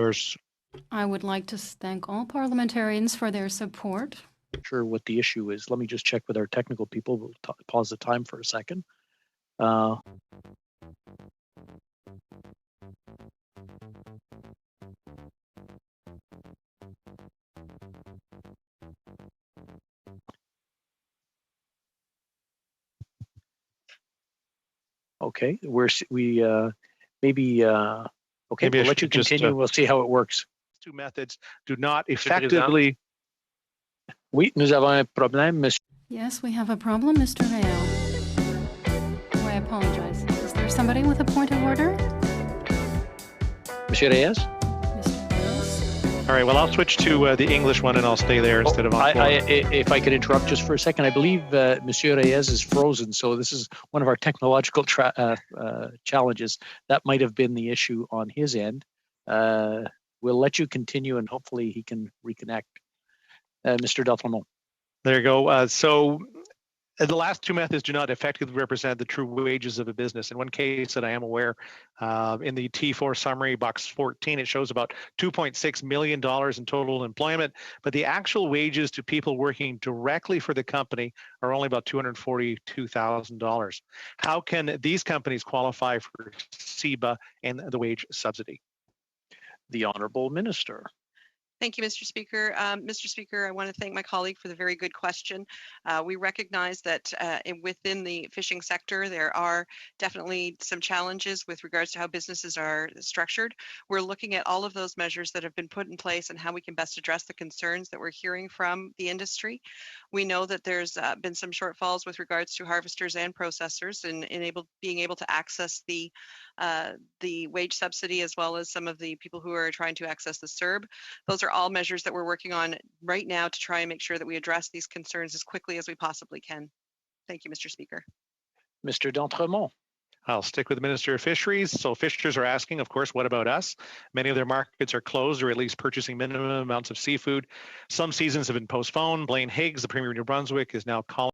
yours. I would like to thank all parliamentarians for their support. Sure what the issue is. Let me just check with our technical people. We'll pause the time for a second. Okay, maybe Maybe we'll let you continue. We'll see how it works. Two methods do not effectively. Oui, nous avons un problème, monsieur. Yes, we have a problem, Mr. Hale. Oh, I apologize. Is there somebody with a point of order? Monsieur Reyes? Mr. Reyes? All right, well, I'll switch to the English one and I'll stay there instead of on floor. If I could interrupt just for a second, I believe Monsieur Reyes is frozen, so this is one of our technological challenges. That might have been the issue on his end. We'll let you continue and hopefully he can reconnect. Mr. D'Entremont. There you go. So the last two methods do not effectively represent the true wages of a business. In one case that I am aware, in the T4 summary, box 14, it shows about $2.6 million in total employment, but the actual wages to people working directly for the company are only about $242,000. How can these companies qualify for CEBA and the wage subsidy? The Honourable Minister. Thank you, Mr. Speaker. Mr. Speaker, I want to thank my colleague for the very good question. We recognize that within the fishing sector, there are definitely some challenges with regards to how businesses are structured. We're looking at all of those measures that have been put in place and how we can best address the concerns that we're hearing from the industry. We know that there's been some shortfalls with regards to harvesters and processors and being able to access the wage subsidy, as well as some of the people who are trying to access the CERB. Those are all measures that we're working on right now to try and make sure that we address these concerns as quickly as we possibly can. Thank you, Mr. Speaker. Mr. D'Entremont. I'll stick with the Minister of Fisheries. So fishers are asking, of course, what about us? Many of their markets are closed or at least purchasing minimum amounts of seafood. Some seasons have been postponed. Blaine Higgs, the Premier of New Brunswick, is now calling.